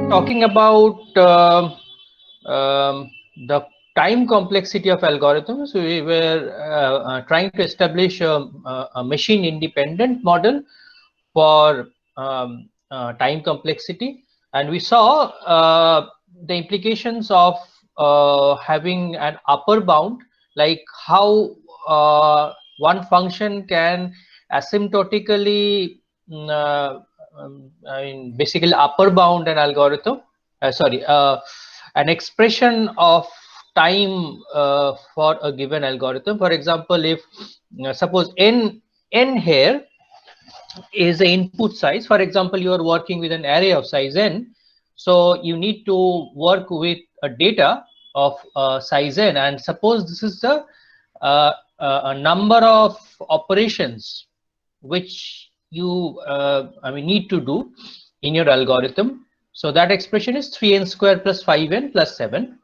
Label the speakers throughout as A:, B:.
A: talking about the time complexity of algorithms. We were trying to establish a machine independent model for time complexity, and we saw the implications of having an upper bound, like how one function can asymptotically I mean basically upper bound an algorithm, sorry, an expression of time for a given algorithm. For example, if suppose n here is the input size. For example, you are working with an array of size n, so you need to work with a data of size n, and suppose this is the a number of operations which you I mean need to do in your algorithm. So that expression is 3n square plus 5n plus 7,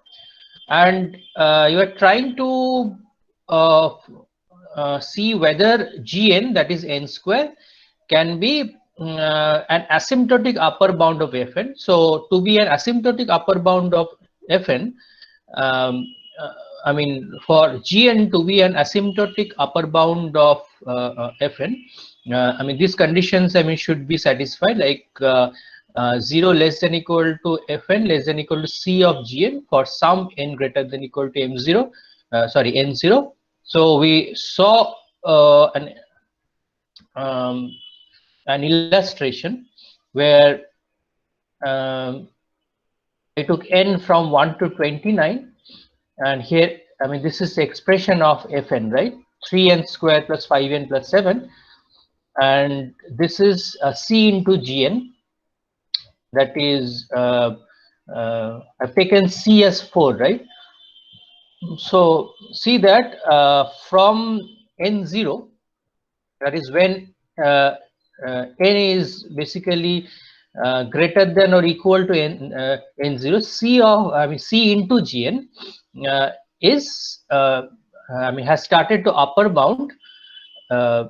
A: and you are trying to uh, see whether gn, that is n square, can be an asymptotic upper bound of fn. So to be an asymptotic upper bound of fn, um, I mean for gn to be an asymptotic upper bound of fn, I mean these conditions, I mean, should be satisfied, like 0 less than equal to fn less than equal to c of gn for some n greater than equal to m0, sorry, n0. So we saw um, an illustration where I took n from 1 to 29, and here, I mean, this is the expression of fn, right? 3n square plus 5n plus 7, and this is c into gn, that is I've taken c as 4, right? So see that from n0, that is when n is basically greater than or equal to n0, c of, I mean, c into gn is I mean has started to upper bound uh,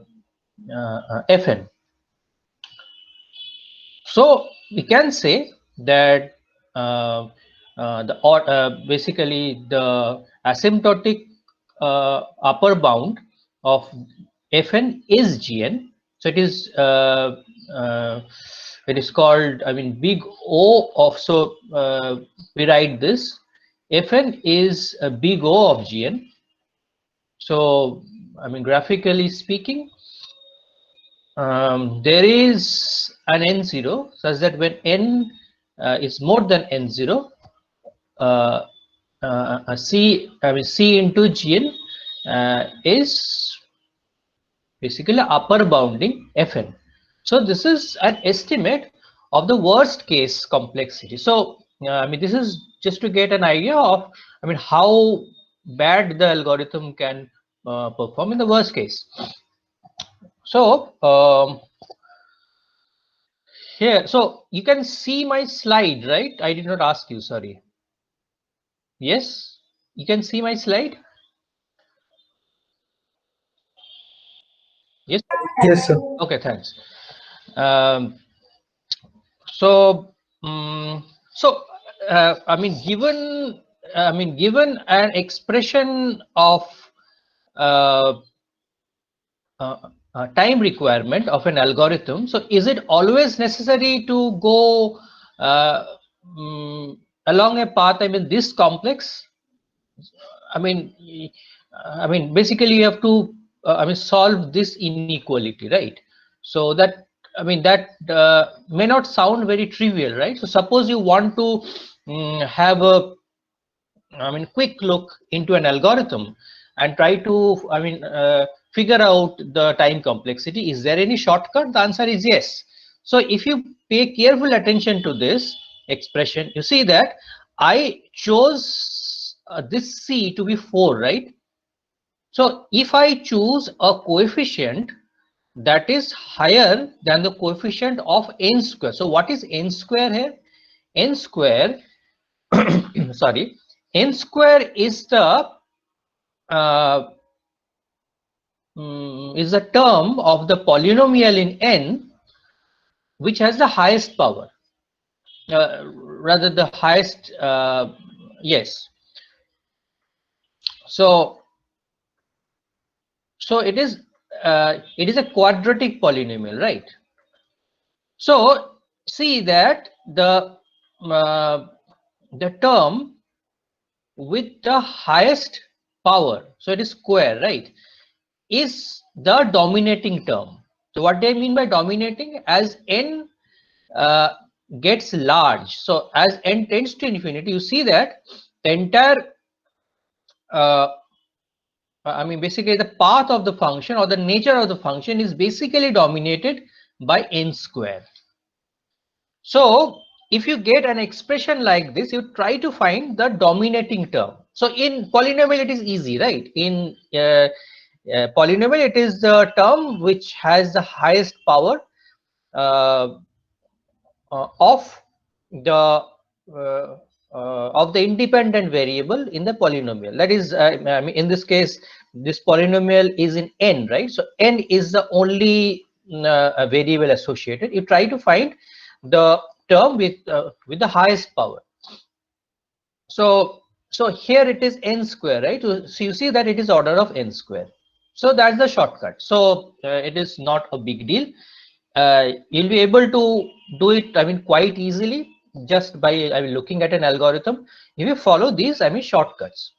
A: fn. So we can say that basically the asymptotic upper bound of fn is gn. So uh, it is called, I mean, big O of, so we write this, fn is a big O of gn. So I mean, graphically speaking, there is an n0 such that when n is more than n0, uh, c into gn is basically upper bounding fn. So this is an estimate of the worst case complexity. So I mean, this is just to get an idea of, I mean, how bad the algorithm can perform in the worst case. So here, so you can see my slide, right? I did not ask you, sorry. Yes, you can see my slide. Yes.
B: Yes, sir.
A: Okay, thanks. Um, so, so I mean, given an expression of uh, time requirement of an algorithm, so is it always necessary to go uh, mm, along a path, I mean, this complex? I mean, basically you have to, I mean, solve this inequality, right? So that, I mean, that may not sound very trivial, right? So suppose you want to have a, I mean, quick look into an algorithm and try to, I mean, figure out the time complexity. Is there any shortcut? The answer is yes. So if you pay careful attention to this expression, you see that I chose this c to be 4, right? So if I choose a coefficient that is higher than the coefficient of n square. So what is n square here? N square, sorry, n square is the uh, is a term of the polynomial in n which has the highest power. rather the highest, yes. So it is a quadratic polynomial, right? So see that the term with the highest power, so it is square, right, is the dominating term. So what do I mean by dominating? As n gets large, so as n tends to infinity, you see that the entire I mean basically the path of the function or the nature of the function is basically dominated by n square. So if you get an expression like this, you try to find the dominating term. So in polynomial it is easy, right? In polynomial it is the term which has the highest power of the independent variable in the polynomial. That is, I mean, in this case, this polynomial is in n, right? So n is the only variable associated. You try to find the term with the highest power. So here it is n square, right? So you see that it is order of n square. So that's the shortcut. So it is not a big deal. You'll be able to do it, I mean, quite easily just by looking at an algorithm. If you follow these, I mean, shortcuts.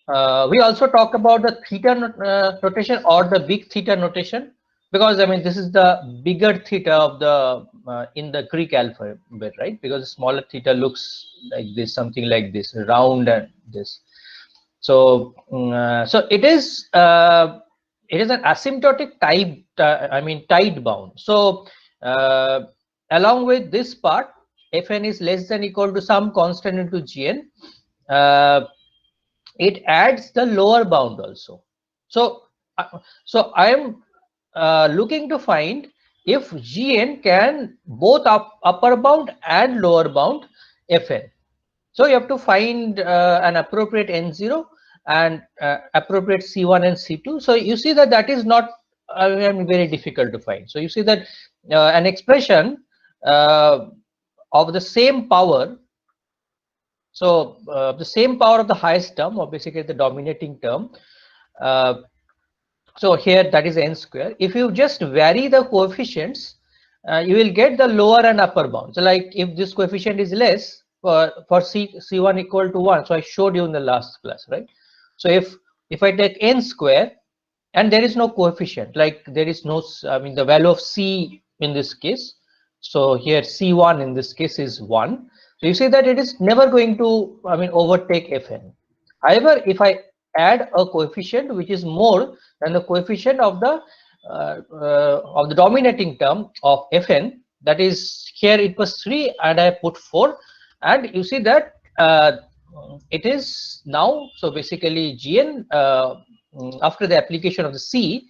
A: We also talk about the theta notation or the big theta notation, because I mean this is the bigger theta of the in the Greek alphabet, right? Because the smaller theta looks like this, something like this, round and this. So so it is an asymptotic type, I mean tide bound. So along with this part, fn is less than equal to some constant into gn. It adds the lower bound also. So I am looking to find if gn can both upper bound and lower bound fn. So you have to find an appropriate n0 and appropriate c1 and c2. So you see that that is not very difficult to find. So you see that an expression of the same power, so the same power of the highest term, or basically the dominating term. So here that is n square. If you just vary the coefficients, you will get the lower and upper bound. So like if this coefficient is less for c1 equal to 1, so I showed you in the last class, right? So if I take n square and there is no coefficient, like there is no, I mean the value of c in this case, so here c1 in this case is 1. So you see that it is never going to, I mean, overtake fn. However, if I add a coefficient which is more than the coefficient of the dominating term of fn, that is here it was 3 and I put 4, and you see that it is now, so basically gn after the application of the c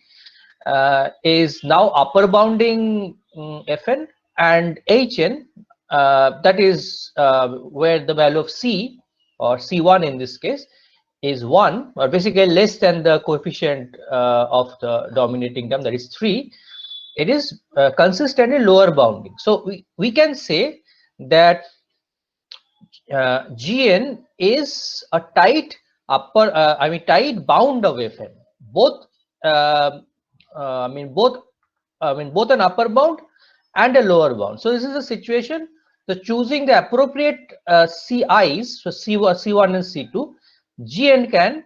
A: is now upper bounding fn, and hn that is where the value of c or c1 in this case is 1, or basically less than the coefficient of the dominating term, that is 3. It is consistently lower bounding. So we can say that gn is a tight upper I mean tight bound of fn, both I mean both an upper bound and a lower bound. So this is a situation. So choosing the appropriate ci's, so c1 and c2, gn can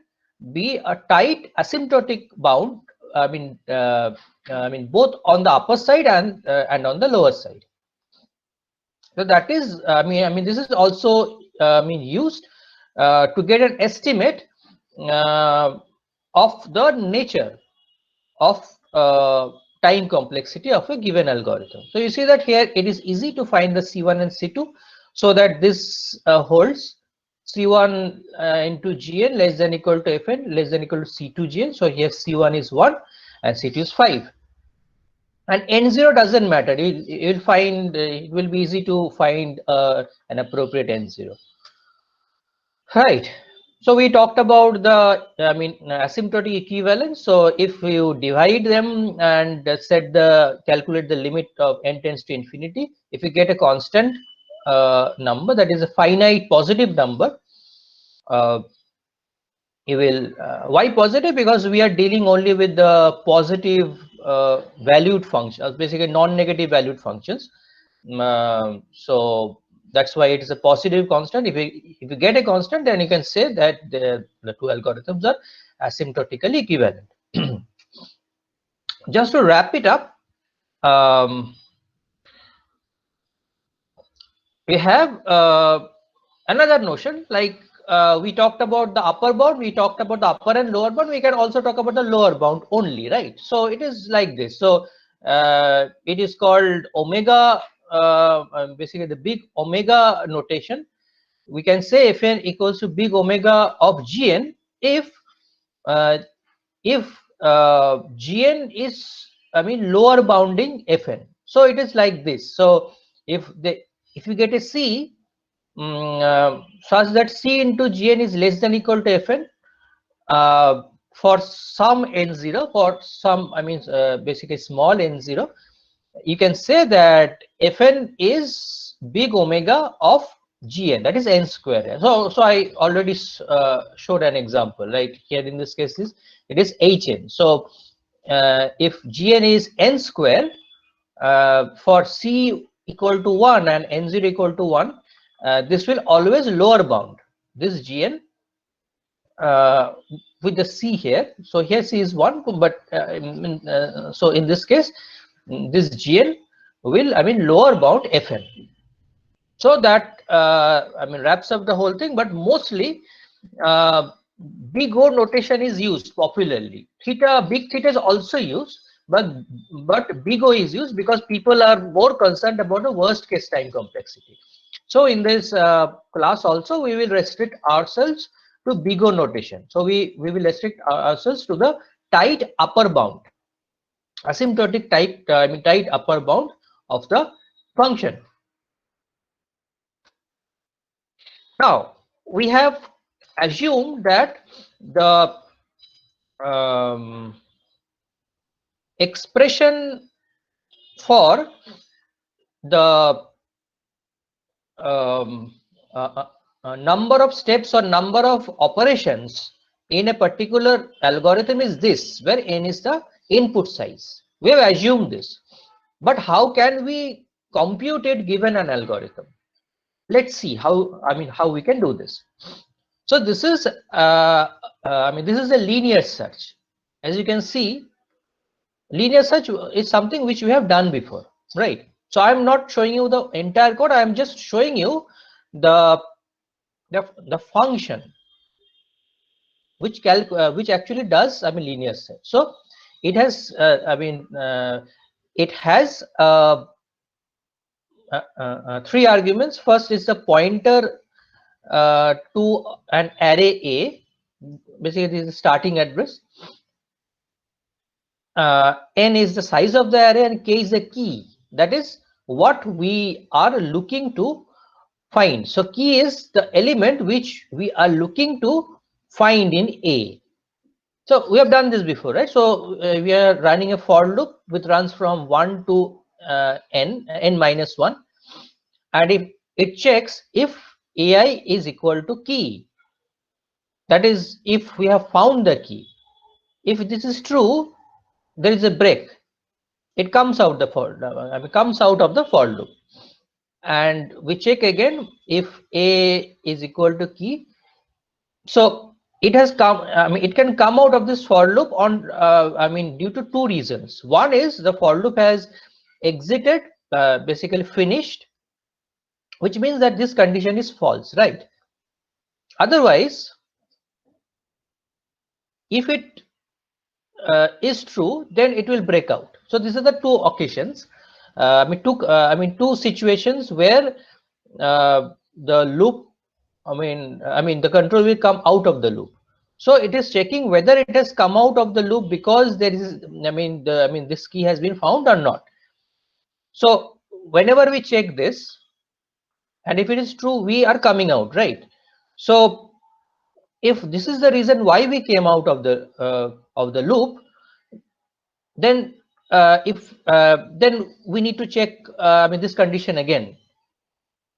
A: be a tight asymptotic bound, I mean both on the upper side and on the lower side. So that is, I mean this is also used to get an estimate of the nature of time complexity of a given algorithm. So you see that here it is easy to find the c1 and c2, so that this holds c1 into gn less than equal to fn less than equal to c2 gn. So here c1 is 1 and c2 is 5. And n0 doesn't matter. You'll find it will be easy to find an appropriate n0. Right. So we talked about the, asymptotic equivalence. So if you divide them and calculate the limit of n tends to infinity, if you get a constant number, that is a finite positive number, you will, why positive? Because we are dealing only with the positive valued functions, basically non-negative valued functions. So that's why it is a positive constant. If you get a constant, then you can say that the two algorithms are asymptotically equivalent. Just to wrap it up, we have another notion, like we talked about the upper bound, we talked about the upper and lower bound, we can also talk about the lower bound only, right? So it is like this. So it is called omega, basically the big omega notation. We can say Fn equals to big omega of Gn if uh, Gn is, lower bounding Fn. So it is like this. So if you get a C, such that C into Gn is less than equal to Fn, for some n0, for some, basically small n0, you can say that Fn is big omega of Gn, that is n square. So I already showed an example, right? Here in this case it is Hn. So if Gn is n square, for C equal to 1 and n0 equal to 1, this will always lower bound this Gn with the C here. So here C is 1, but so in this case, this Gn will, lower bound Fn. So that, wraps up the whole thing, but mostly big O notation is used popularly. Big theta is also used, but big O is used because people are more concerned about the worst case time complexity. So in this class also, we will restrict ourselves to big O notation. So we will restrict ourselves to the tight upper bound, asymptotic tight upper bound of the function. Now we have assumed that the expression for the number of steps or number of operations in a particular algorithm is this, where n is the input size. We have assumed this, but how can we compute it given an algorithm? Let's see how we can do this. So this is this is a linear search. As you can see, linear search is something which we have done before, right? So I'm not showing you the entire code, I'm just showing you the function which actually does linear search. So it has it has three arguments. First is the pointer to an array A, basically this is the starting address. N is the size of the array and K is the key. That is what we are looking to find. So key is the element which we are looking to find in A. So we have done this before, right? So we are running a for loop which runs from 1 to n minus 1, and if it checks if AI is equal to key, that is if we have found the key. If this is true, there is a break. It comes out the comes out of the for loop, and we check again if A is equal to key. So it has come, it can come out of this for loop on due to two reasons. One is the for loop has exited, basically finished, which means that this condition is false, right? Otherwise, if it is true, then it will break out. So these are the two occasions, two situations where the loop, the control will come out of the loop. So it is checking whether it has come out of the loop because there is, this key has been found or not. So whenever we check this, and if it is true, we are coming out, right? So if this is the reason why we came out of the loop, then then we need to check this condition again,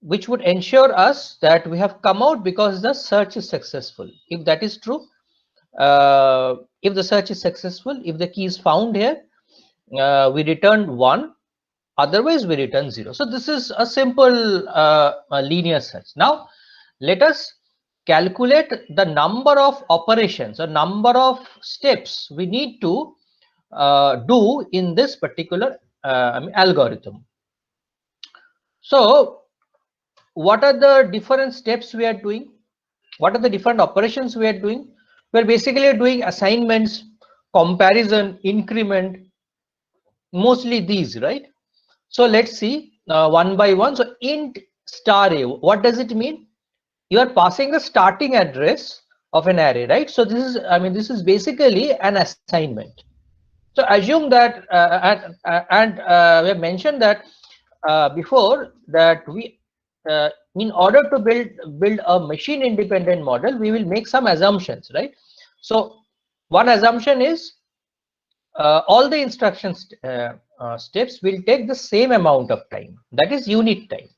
A: which would ensure us that we have come out because the search is successful. If that is true, if the search is successful, if the key is found here, we return 1, otherwise we return 0. So this is a simple linear search. Now let us calculate the number of operations or number of steps we need to do in this particular algorithm. So what are the different steps we are doing? What are the different operations we are doing? We're basically doing assignments, comparison, increment, mostly these, right? So let's see one by one. So int star a, what does it mean? You are passing the starting address of an array, right? So this is, this is basically an assignment. So assume that, we have mentioned that before that we, in order to build a machine independent model, we will make some assumptions, right? So one assumption is all the instructions steps will take the same amount of time, that is unit time,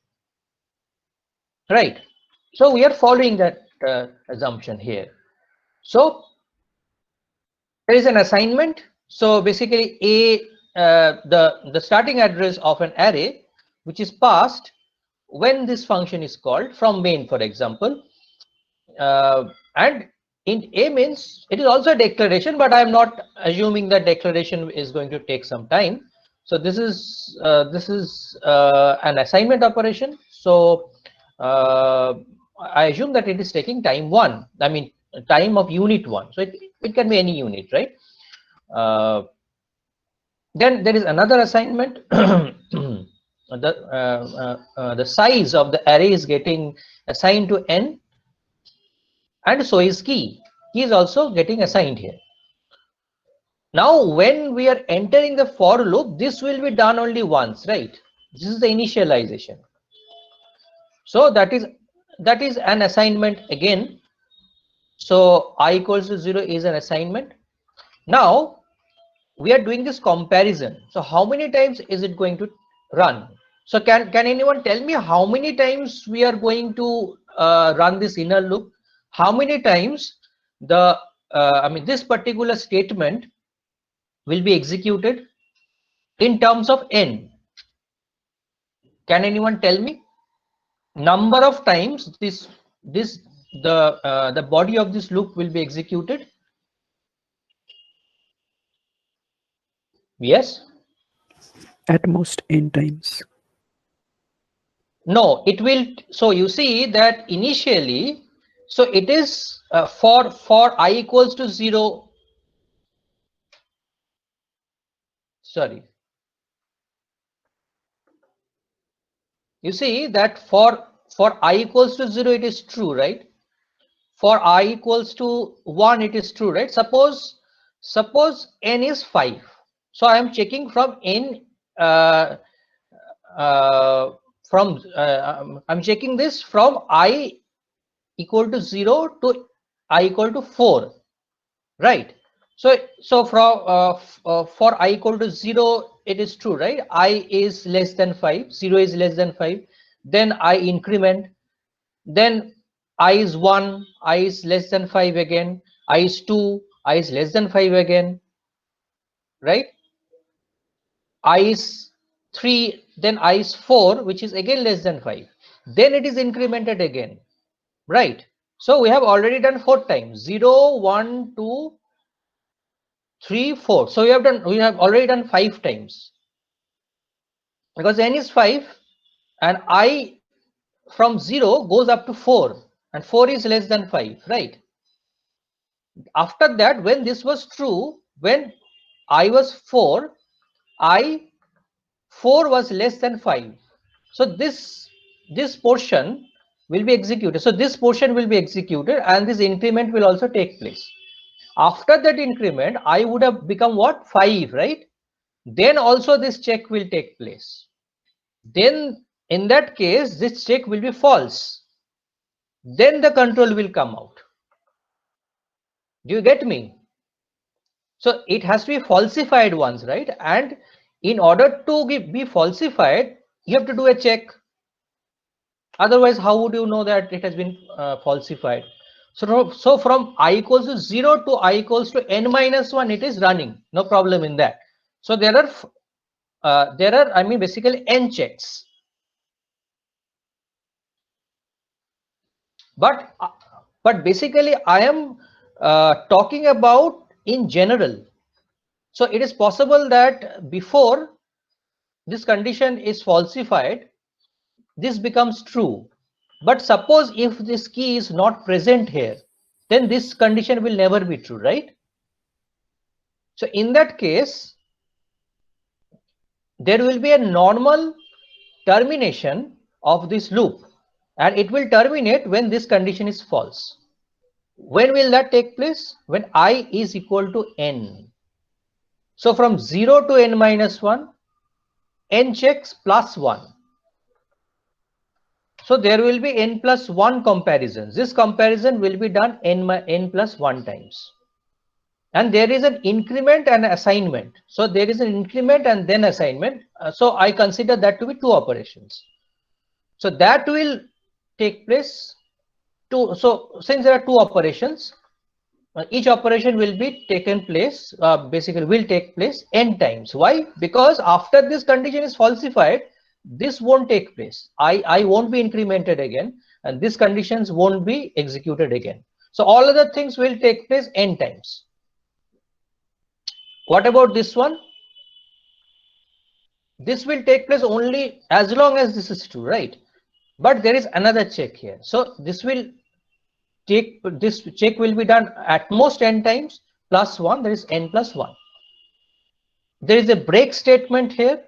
A: right? So we are following that assumption here. So there is an assignment. So basically the starting address of an array which is passed when this function is called from main, for example, and int a means it is also a declaration, but I am not assuming that declaration is going to take some time. So this is an assignment operation. So I assume that it is taking time 1, time of unit 1. So it can be any unit, right? Then there is another assignment. The size of the array is getting assigned to n, and so is key is also getting assigned here. Now when we are entering the for loop, this will be done only once, right? This is the initialization. So that is an assignment again. So I equals to 0 is an assignment. Now we are doing this comparison. So how many times is it going to run? So can anyone tell me how many times we are going to run this inner loop? How many times the this particular statement will be executed in terms of n? Can anyone tell me number of times the body of this loop will be executed? Yes.
B: At most n times.
A: No, it will. So you see that initially, so it is for I equals to 0. Sorry. You see that for I equals to 0, it is true, right? For I equals to 1, it is true, right? Suppose n is 5. So I am checking from n I'm checking this from I equal to 0 to I equal to 4, right? So for I equal to 0, it is true, right? I is less than 5, 0 is less than 5. Then I increment. Then I is 1, I is less than 5 again. I is 2, I is less than 5 again, right? I is 3, then I is 4, which is again less than 5. Then it is incremented again, right? So we have already done 4 times, 0, 1, 2, 3, 4. So we have already done 5 times, because n is 5 and I from 0 goes up to 4, and 4 is less than 5, right? After that, when this was true, when I was 4, I 4 was less than 5. So this portion will be executed. So this portion will be executed, and this increment will also take place. After that increment, I would have become what? 5, right? Then also this check will take place. Then in that case, this check will be false. Then the control will come out. Do you get me? So it has to be falsified once, right? And in order to be falsified, you have to do a check. Otherwise, how would you know that it has been falsified? So from I equals to 0 to I equals to n minus 1, it is running. No problem in that. So there are, I mean, basically n checks. But basically, I am talking about in general. So it is possible that before this condition is falsified, this becomes true. But suppose if this key is not present here, then this condition will never be true, right? So in that case, there will be a normal termination of this loop, and it will terminate when this condition is false. When will that take place? When I is equal to n. So from 0 to n minus 1, n checks plus 1. So there will be n plus 1 comparisons. This comparison will be done n plus 1 times. And there is an increment and assignment. So there is an increment and then assignment. So I consider that to be two operations. So that will take place two. So since there are two operations, each operation will be taken place, basically will take place n times. Why? Because after this condition is falsified, this won't take place. I won't be incremented again, and these conditions won't be executed again. So all other things will take place n times. What about this one? This will take place only as long as this is true, right? But there is another check here. So this check will be done at most n times plus 1, that is n plus 1. There is a break statement here.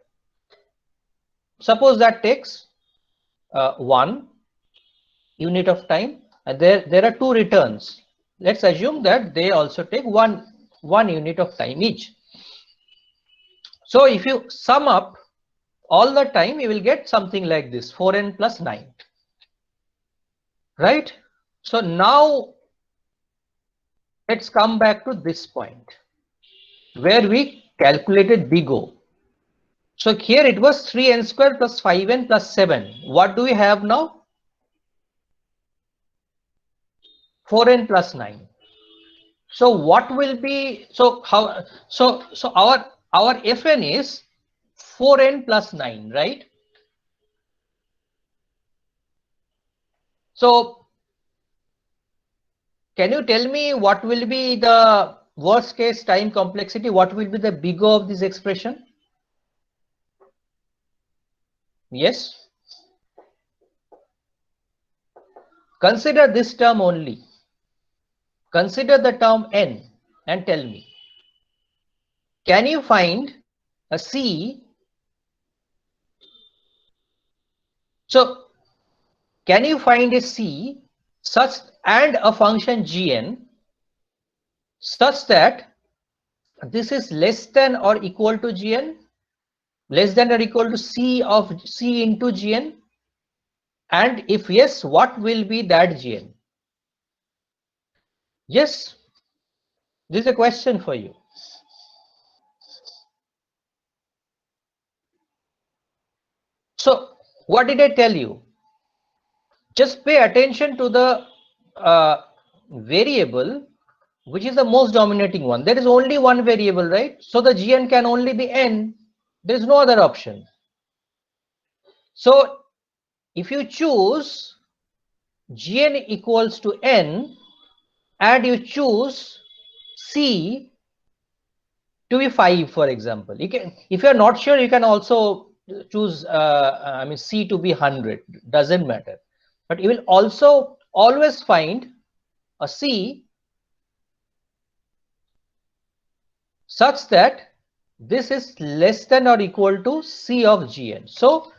A: Suppose that takes 1 unit of time, and there are two returns. Let's assume that they also take one unit of time each. So if you sum up all the time, you will get something like this, 4n plus 9, right? So now let's come back to this point where we calculated big O. So here it was 3n square plus 5n plus 7. What do we have now? 4n plus 9. So what will be, so how, so our Fn is 4n plus 9, right? So can you tell me what will be the worst case time complexity? What will be the big O of this expression? Yes. Consider this term only. Consider the term n and tell me, can you find a C? So can you find a C such and a function gn such that this is less than or equal to gn, less than or equal to C of C into gn? And if yes, what will be that gn? Yes, this is a question for you. So what did I tell you? Just pay attention to the variable which is the most dominating one. There is only one variable, right? So the gn can only be n. There is no other option. So if you choose gn equals to n and you choose C to be 5, for example, you can, if you are not sure, you can also choose I mean C to be 100, doesn't matter. But you will also always find a C such that this is less than or equal to C of gn. So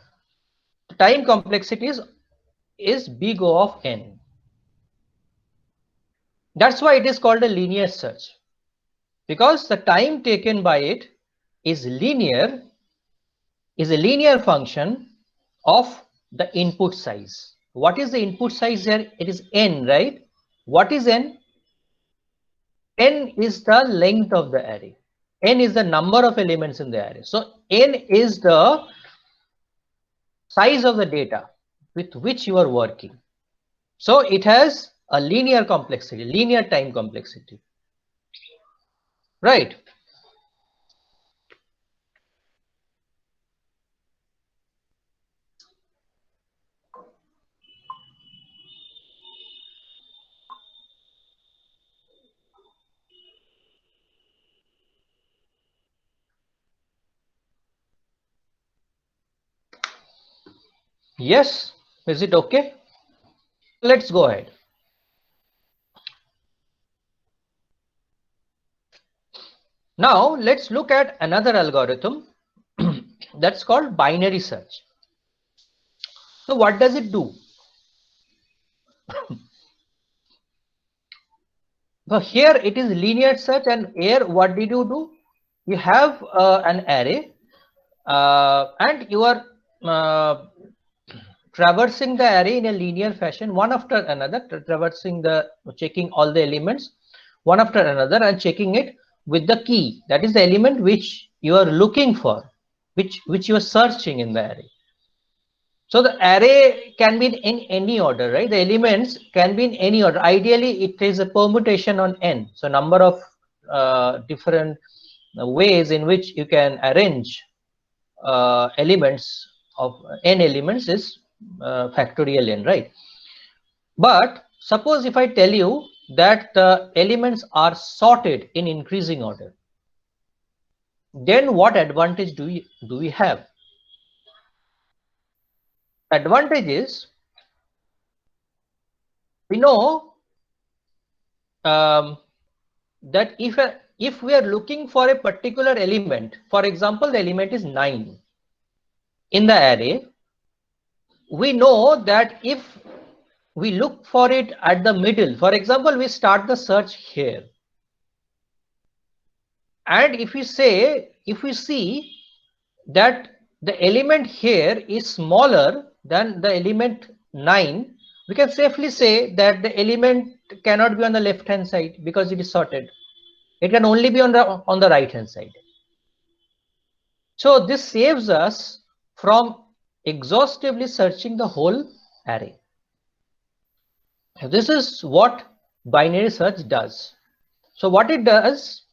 A: time complexity is big O of n. That's why it is called a linear search, because the time taken by it is linear, is a linear function of the input size. What is the input size here? It is n, right? What is n? n is the length of the array. N is the number of elements in the array. So n is the size of the data with which you are working. So it has a linear complexity, linear time complexity, right? Yes, is it okay? Let's go ahead. Now let's look at another algorithm that's called binary search. So what does it do? So here it is linear search, and here what did you do? You have an array and you are traversing the array in a linear fashion, one after another, checking all the elements one after another and checking it with the key. That is the element which you are looking for, which you are searching in the array. So the array can be in any order, right? The elements can be in any order. Ideally, it is a permutation on n. So number of different ways in which you can arrange elements of n elements is factorial n, right? But suppose if I tell you that the elements are sorted in increasing order, then what advantage do we have? Advantage is, we know that if we are looking for a particular element, for example, the element is 9 in the array, we know that if we look for it at the middle, for example, we start the search here, and if we see that the element here is smaller than the element 9, we can safely say that the element cannot be on the left hand side because it is sorted. It can only be on the right hand side. So this saves us from exhaustively searching the whole array. This is what binary search does. So what it does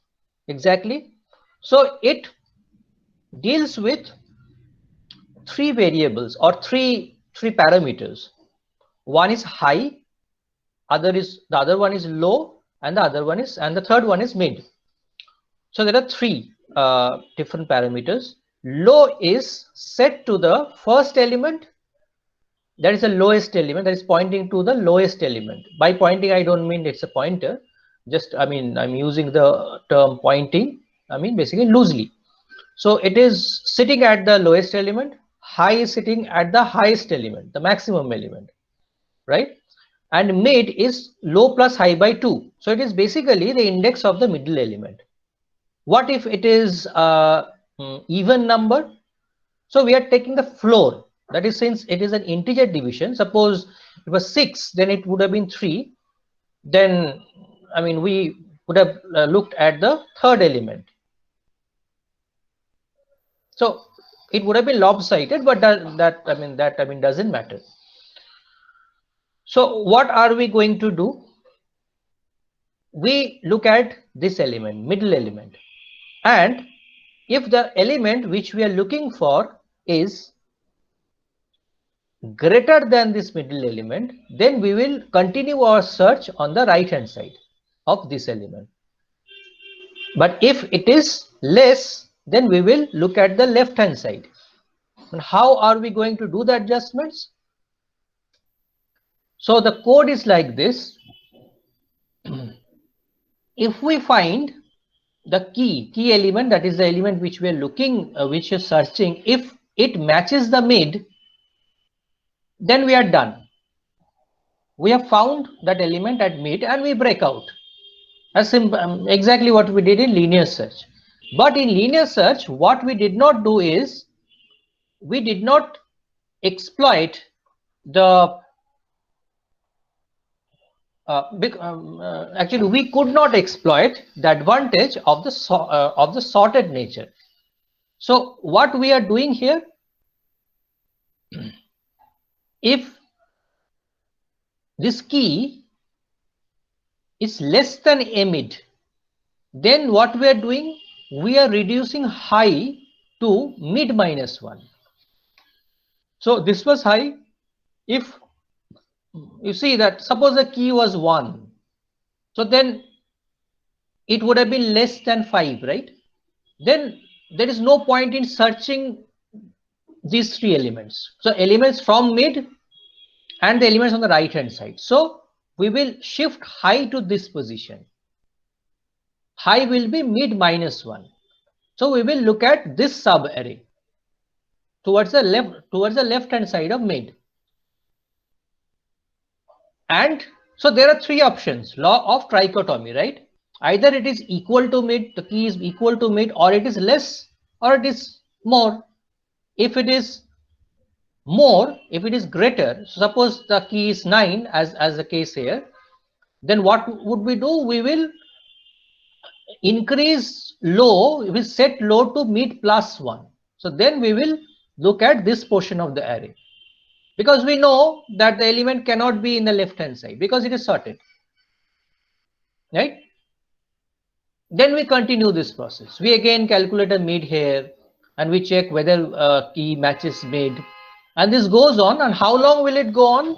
A: exactly? So it deals with three variables or three parameters. One is high, the other one is low, and the third one is mid. So there are three different parameters. Low is set to the first element, that is the lowest element, that is pointing to the lowest element. By pointing, I don't mean it's a pointer, just I'm using the term pointing, basically loosely. So it is sitting at the lowest element, high is sitting at the highest element, the maximum element, right? And mid is low plus high by 2. So it is basically the index of the middle element. What if it is even number? So we are taking the floor. That is, since it is an integer division, suppose it was 6, then it would have been 3. Then, we would have looked at the third element. So it would have been lopsided, but that doesn't matter. So what are we going to do? We look at this element, middle element, and if the element which we are looking for is greater than this middle element, then we will continue our search on the right hand side of this element. But if it is less, then we will look at the left hand side. And how are we going to do the adjustments? So the code is like this. If we find the key element, that is the element which we are looking, which is searching, if it matches the mid, then we are done. We have found that element at mid and we break out. As simple, exactly what we did in linear search. But in linear search, what we did not do is, we did not exploit the actually we could not exploit the advantage of the sorted nature. So what we are doing here, if this key is less than amid, then what we are doing, we are reducing high to mid -1. So this was high. If you see that, suppose the key was 1, so then it would have been less than 5, right? Then there is no point in searching these 3 elements. So elements from mid and the elements on the right hand side. So we will shift high to this position. High will be mid -1. So we will look at this sub array towards the left hand side of mid. And so there are 3 options, law of trichotomy, right? Either it is equal to mid, the key is equal to mid, or it is less, or it is more. If it is more, if it is greater, suppose the key is 9 as the case here, then what would we do? We will increase low, we will set low to mid +1. So then we will look at this portion of the array, because we know that the element cannot be in the left hand side because it is sorted, right? Then we continue this process. We again calculate a mid here and we check whether key matches mid, and this goes on. And how long will it go on?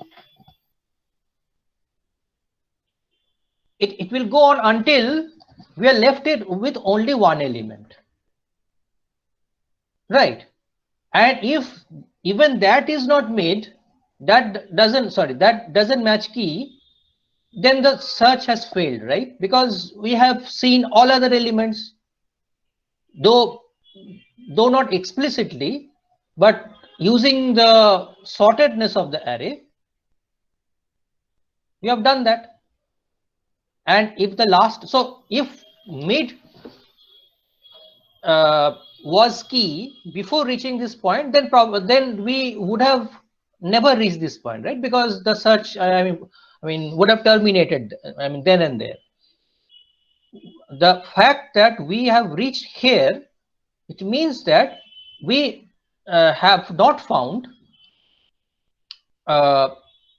A: It will go on until we are left with only one element, right? And if even that is not mid, that doesn't match key, then the search has failed, right? Because we have seen all other elements, though not explicitly, but using the sortedness of the array, we have done that. And if the last, so if mid was key before reaching this point, then we would have never reached this point, right? Because the search, I mean, would have terminated, I mean, then and there. The fact that we have reached here, it means that we have not found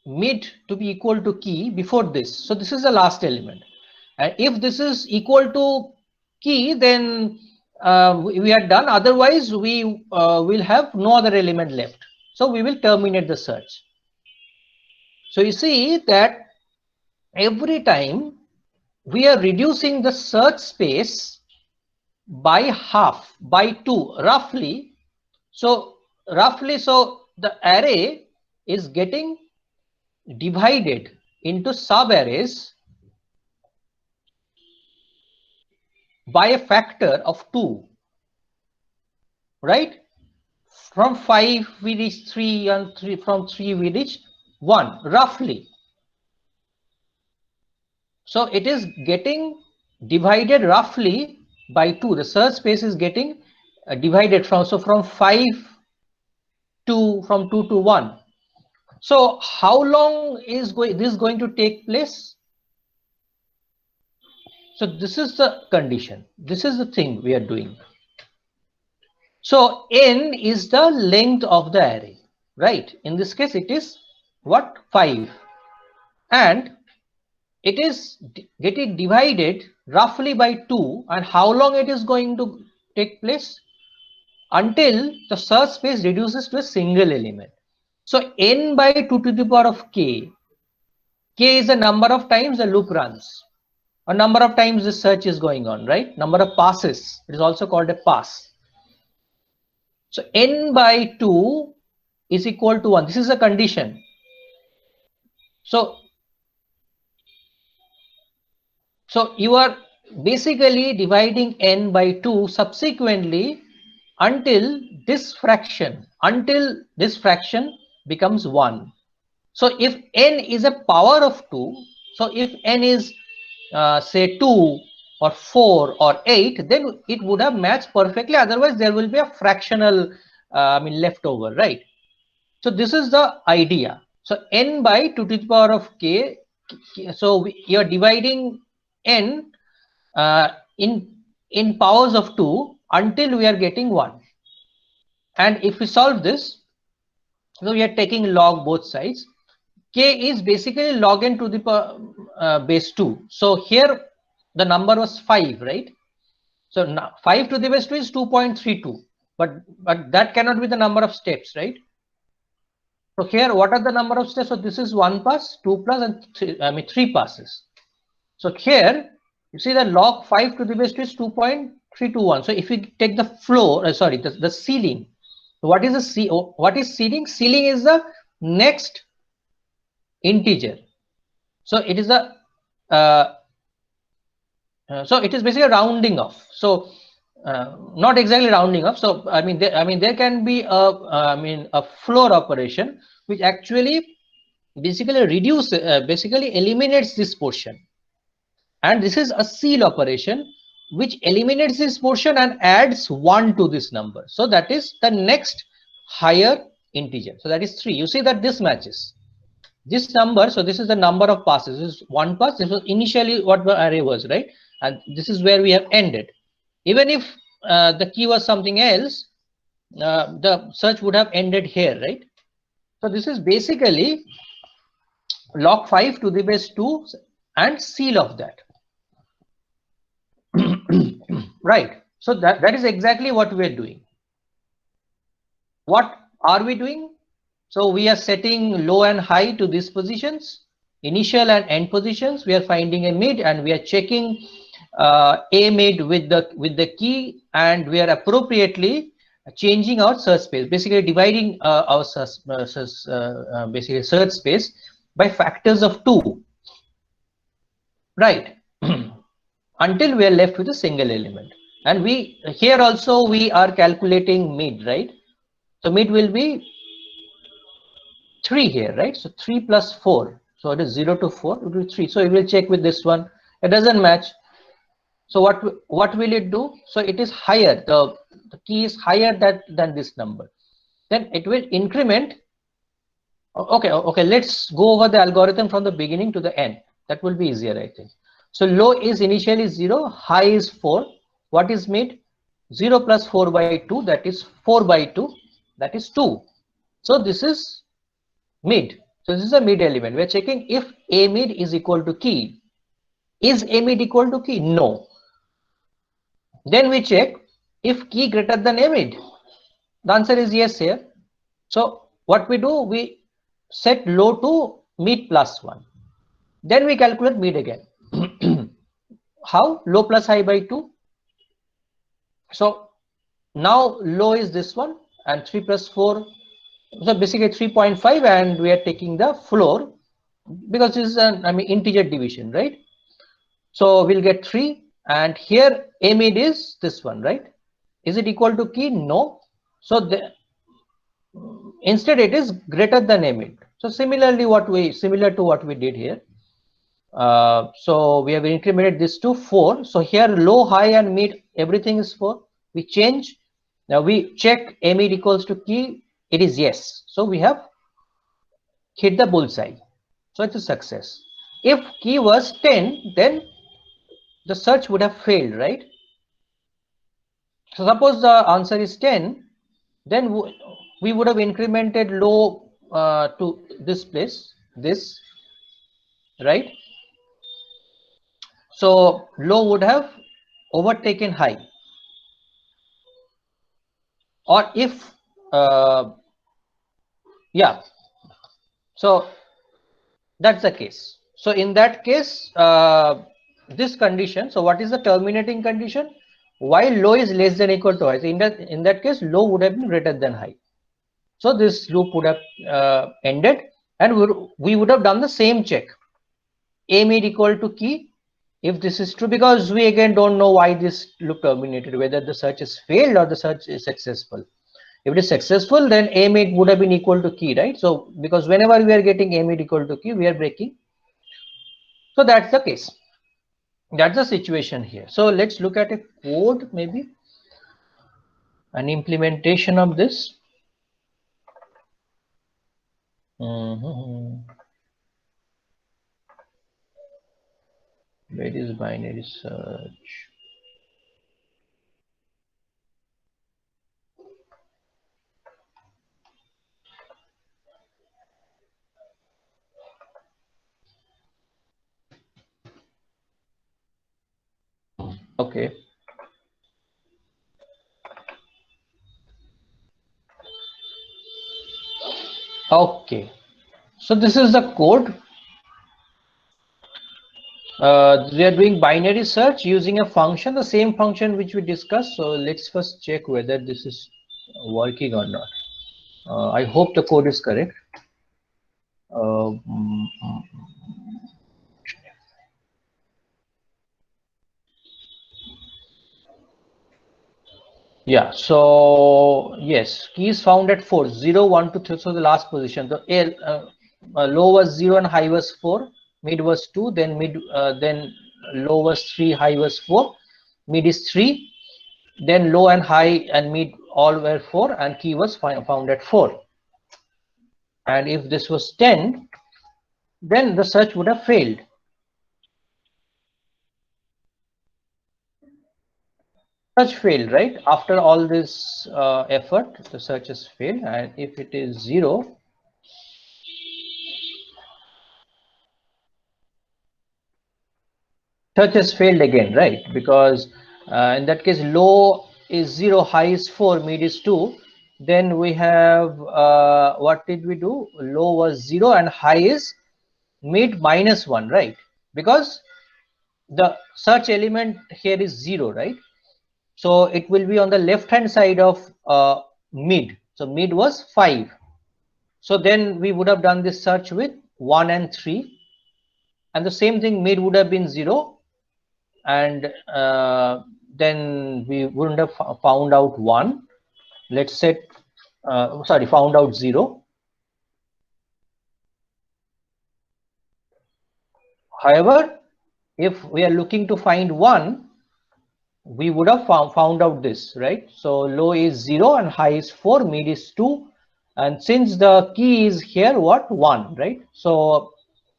A: mid to be equal to key before this. So this is the last element. And if this is equal to key, then we are done. Otherwise, we will have no other element left. So we will terminate the search. So you see that every time we are reducing the search space by half, by 2, roughly. So the array is getting divided into sub arrays by a factor of 2, right? From 5 we reach 3, and from 3 we reach 1, roughly. So it is getting divided roughly by 2. The search space is getting divided from 5 to, from 2 to 1. So how long is this going to take place? So this is the condition. This is the thing we are doing. So n is the length of the array, right? In this case, it is what? 5. And it is getting divided roughly by 2. And how long it is going to take place? Until the search space reduces to a single element. So n by 2 to the power of k. K is the number of times the loop runs, a number of times the search is going on, right? Number of passes. It is also called a pass. So n by 2 is equal to 1. This is a condition. So you are basically dividing n by 2 subsequently until this fraction becomes 1. So if n is a power of 2, so if n is say 2 or 4 or 8, then it would have matched perfectly. Otherwise, there will be a fractional leftover, right? So this is the idea. So n by 2 to the power of k So you're dividing n in powers of 2 until we are getting 1. And if we solve this, so we are taking log both sides. K is basically log n to the base 2. So here the number was 5, right? So now 5 to the base 2 is 2.32, but that cannot be the number of steps, right? So here, what are the number of steps? So this is 1 pass, 2 plus, and 3 passes. So here you see that log 5 to the base 2 is 2.321. So if we take the floor, sorry, the ceiling. What is the what is ceiling? Ceiling is the next integer. So it is a so it is basically rounding off. So not exactly rounding off. So I mean there can be a floor operation which actually basically eliminates this portion, and this is a ceil operation which eliminates this portion and adds 1 to this number. So that is the next higher integer. So that is 3. You see that this matches this number. So this is the number of passes. This is 1 pass. This was initially what the array was, right? And this is where we have ended. Even if the key was something else, the search would have ended here, right? So this is basically log 5 to the base 2 and ceil of that. Right. So that is exactly what we are doing. What are we doing? So we are setting low and high to these positions, initial and end positions. We are finding a mid, and we are checking a mid with the key, and we are appropriately changing our search space, basically dividing our basically search space by factors of 2, right? Until we are left with a single element. And we here also we are calculating mid, right? So mid will be 3 here, right? So 3 plus 4. So it is 0 to 4, it will be 3. So we will check with this one. It doesn't match. So what will it do? So it is higher. The key is higher than this number. Then it will increment. Okay. Let's go over the algorithm from the beginning to the end. That will be easier, I think. So low is initially 0, high is 4. What is mid? 0 plus 4 by 2, that is 4 by 2, that is 2. So this is mid. So this is a mid element. We are checking if a mid is equal to key. Is a mid equal to key? No. Then we check if key greater than a mid. The answer is yes here. So what we do, we set low to mid plus 1. Then we calculate mid again. How? Low plus high by 2. So now low is this one, and 3 plus 4. So basically 3.5, and we are taking the floor because this is an integer division, right? So we'll get 3, and here a mid is this one, right? Is it equal to key? No. So instead it is greater than a mid. So similarly similar to what we did here. So we have incremented this to 4. So here low, high, and mid, everything is 4. We change. Now we check a mid equals to key. It is yes. So we have hit the bullseye. So it's a success. If key was 10, then the search would have failed, right? So suppose the answer is 10, then we would have incremented low to this place, this, right? So low would have overtaken high. Or if yeah, so that's the case. So in that case, this condition, so what is the terminating condition? While low is less than or equal to high, so in that case low would have been greater than high. So this loop would have ended, and we would have done the same check. A mid equal to key, if this is true, because we again don't know why this loop terminated, whether the search is failed or the search is successful. If it is successful, then a mid would have been equal to key, right? So because whenever we are getting a mid equal to key, we are breaking. So that's the case. That's the situation here. So let's look at a code, maybe an implementation of this. Where is binary search? Okay. Okay. So this is the code. We are doing binary search using a function, the same function which we discussed. So let's first check whether this is working or not. I hope the code is correct. Yeah, so yes, keys found at 4, 0, 1, 2, 3, so the last position. The low was 0 and high was 4, mid was 2, then low was 3, high was 4, mid is 3, then low and high and mid all were 4, and key was found at 4. And if this was 10, then the search would have failed. Search failed, right? After all this effort, the search has failed. And if it is 0, search has failed again, right? Because in that case, low is 0, high is 4, mid is 2. Then we have, what did we do? Low was 0 and high is mid minus 1, right? Because the search element here is 0, right? So it will be on the left hand side of mid. So mid was 5. So then we would have done this search with 1 and 3. And the same thing, mid would have been 0. And then we wouldn't have found out 1. Let's set, found out 0. However, if we are looking to find 1, we would have found out this, right? So low is 0 and high is 4, mid is 2. And since the key is here, what? 1, right? So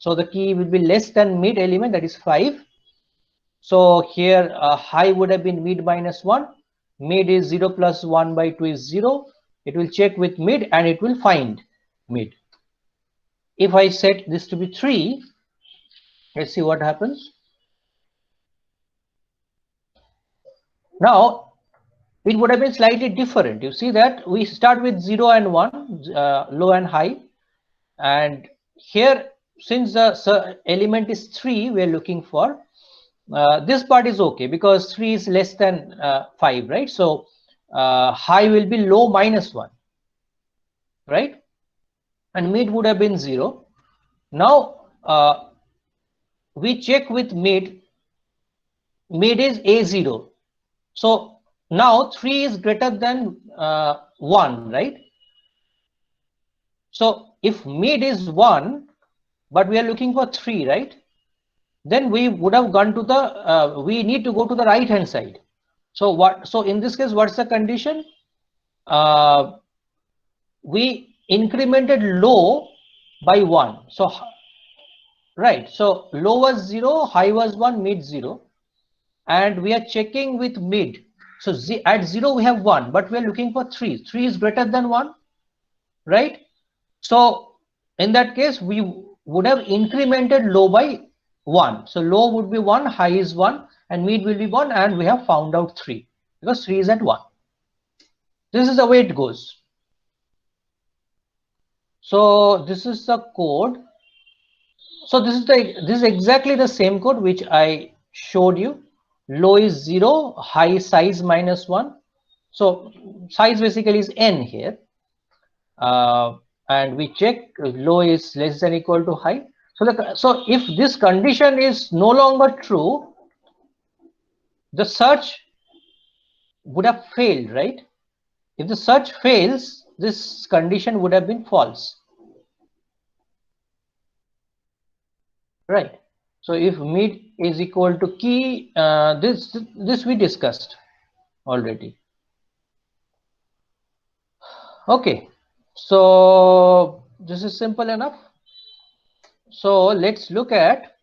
A: the key will be less than mid element, that is 5. So here high would have been mid minus 1. Mid is 0 plus 1 by 2 is 0. It will check with mid and it will find mid. If I set this to be 3, let's see what happens. Now it would have been slightly different. You see that we start with 0 and 1, low and high. And here, since the element is 3, we are looking for, this part is okay because 3 is less than 5, right? So high will be low minus 1, right? And mid would have been 0. Now we check with mid. Mid is A0. So now 3 is greater than 1, right? So if mid is 1, but we are looking for 3, right? Then we would have gone to the, we need to go to the right hand side. So what? So in this case, what's the condition? We incremented low by 1. So right. So low was 0, high was 1, mid 0, and we are checking with mid. So at 0 we have 1, but we are looking for 3. 3 is greater than 1, right? So in that case, we would have incremented low by 1. So low would be 1, high is 1, and mid will be 1, and we have found out 3 because 3 is at 1. This is the way it goes. So this is the code. So this is exactly the same code which I showed you. Low is 0, high size minus 1. So size basically is n here. And we check low is less than equal to high. So if this condition is no longer true, the search would have failed, right? If the search fails, this condition would have been false, right? So if mid is equal to key, this we discussed already. Okay, so this is simple enough. So let's look at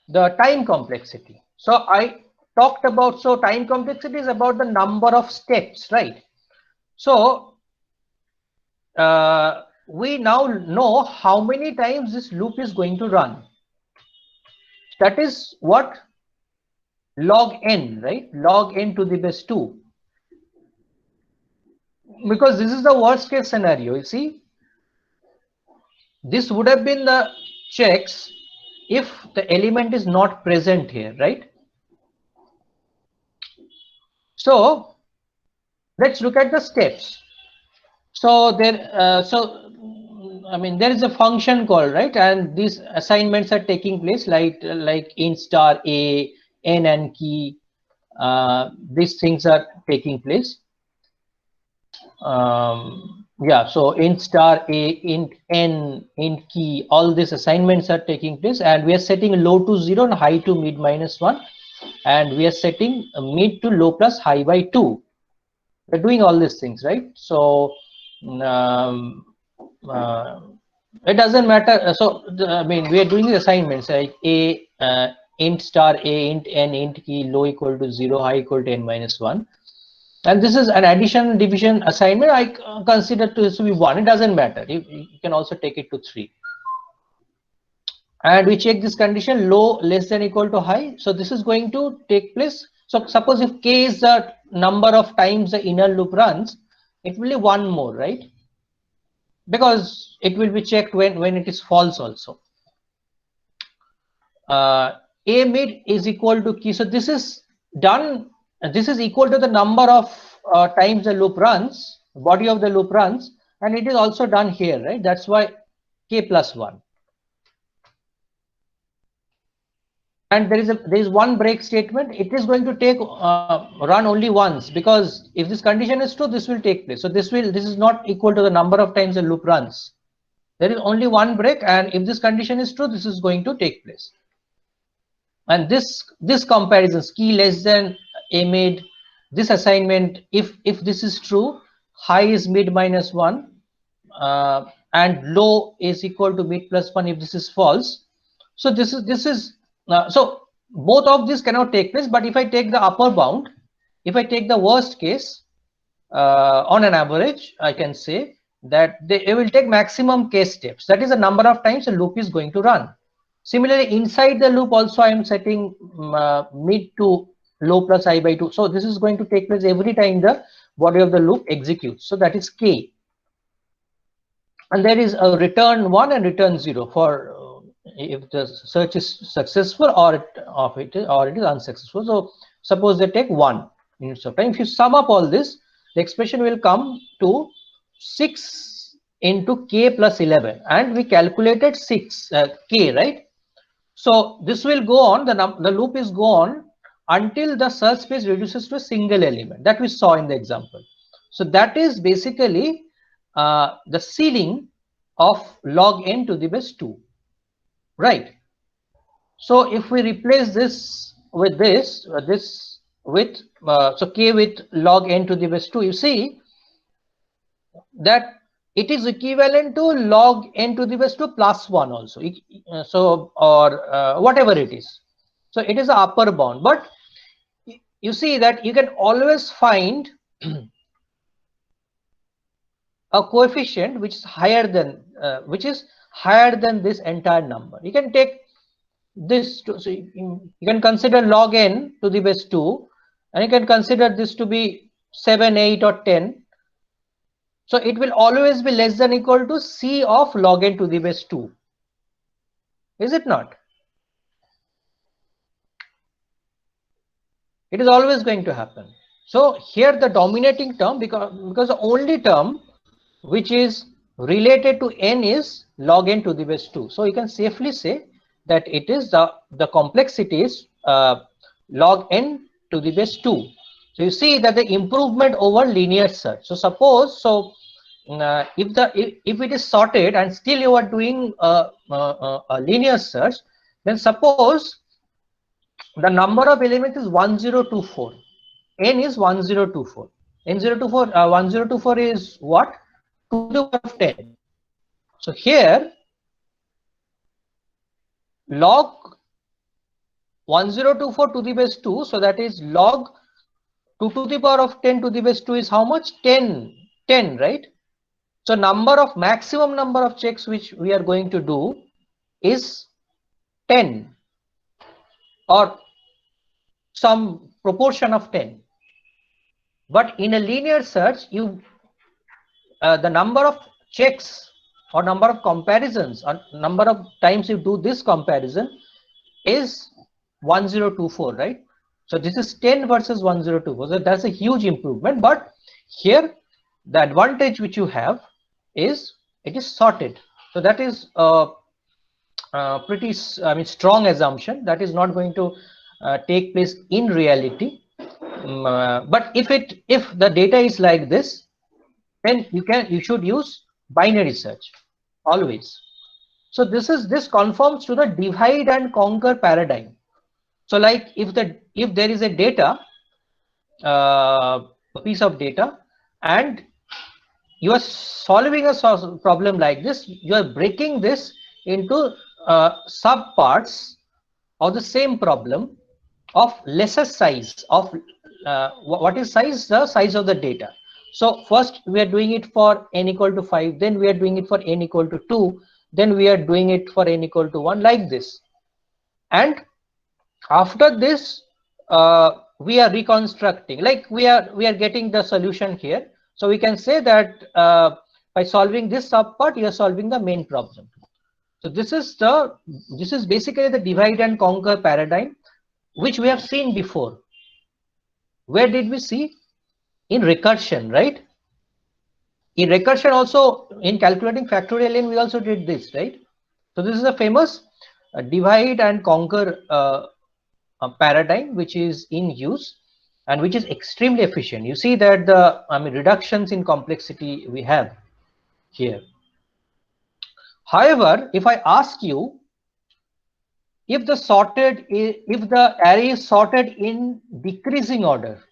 A: the time complexity. So I talked about, so time complexity is about the number of steps, right? So we now know how many times this loop is going to run. That is what log n, right? Log n to the base 2. Because this is the worst case scenario, you see. This would have been the checks if the element is not present here, right? So let's look at the steps. So there, I mean, there is a function call, right? And these assignments are taking place like int star a, n and key. These things are taking place. Yeah, so int star a, int n, int key, all these assignments are taking place, and we are setting low to 0 and high to mid -1, and we are setting mid to low plus high by 2. We're doing all these things, right? So it doesn't matter. So I mean, we are doing the assignments like a int star a, int n, int key, low equal to 0, high equal to n -1. And this is an addition division assignment. I consider to be 1. It doesn't matter. You can also take it to 3. And we check this condition, low less than equal to high. So this is going to take place. So suppose if k is the number of times the inner loop runs, it will be 1 more, right? Because it will be checked when it is false also. A mid is equal to key. So this is done. This is equal to the number of times the loop runs, body of the loop runs, and it is also done here, right? That's why k plus 1. And there is one break statement. It is going to take run only once, because if this condition is true, this will take place. So this is not equal to the number of times the loop runs. There is only one break, and if this condition is true, this is going to take place. And this comparison, key less than a mid, this assignment, if this is true, high is mid -1, and low is equal to mid +1 if this is false. So this is so both of these cannot take place. But if I take the upper bound, if I take the worst case, on an average, I can say that it will take maximum k steps. That is the number of times the loop is going to run. Similarly, inside the loop also I am setting mid to low plus I by 2. So this is going to take place every time the body of the loop executes. So that is k. And there is a return 1 and return 0 for if the search is successful or it is unsuccessful. So suppose they take 1 units of time. If you sum up all this, the expression will come to 6 into k plus 11, and we calculated 6 k, right? So this will go on, the loop is go on until the search space reduces to a single element that we saw in the example. So that is basically the ceiling of log n to the base 2, right? So if we replace this with so k with log n to the base 2, you see that it is equivalent to log n to the base 2 plus 1 also. So or whatever it is. So it is the upper bound, but you see that you can always find a coefficient which is higher than this entire number. You can take this so you can consider log n to the base 2, and you can consider this to be 7, 8 or 10. So it will always be less than equal to c of log n to the base 2. Is it not? It is always going to happen. So here the dominating term, because the only term which is related to n is log n to the base 2. So you can safely say that it is the complexity is log n to the base 2. So you see that the improvement over linear search. So suppose if it is sorted and still you are doing a linear search, then suppose the number of elements is 1024. N is 1024. N024 1024 is what? 2 to the power of 10. So here log 1024 to the base 2, so that is log 2 to the power of 10 to the base 2 is how much? 10, right? So maximum number of checks which we are going to do is 10, or some proportion of 10. But in a linear search, the number of checks or number of comparisons or number of times you do this comparison is 1024, right? So this is 10 versus 1024. So that's a huge improvement. But here the advantage which you have is it is sorted. So that is pretty strong assumption that is not going to take place in reality. But if the data is like this, then you should use binary search always. So this conforms to the divide and conquer paradigm. So like if there is a data, a piece of data, and you are solving a problem like this, you are breaking this into sub parts of the same problem of lesser size of what is size? The size of the data. So first we are doing it for n equal to 5, then we are doing it for n equal to 2, then we are doing it for n equal to 1, like this. And after this we are reconstructing, like we are getting the solution here. So we can say that by solving this subpart, you are solving the main problem. So this is basically the divide and conquer paradigm, which we have seen before. Where did we see? In recursion, right? In recursion also, in calculating factorial n, we also did this, right? So this is a famous divide and conquer paradigm which is in use and which is extremely efficient. You see that the reductions in complexity we have here. However, if I ask you, if the array is sorted in decreasing order,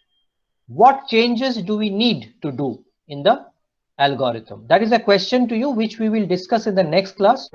A: what changes do we need to do in the algorithm? That is a question to you which we will discuss in the next class.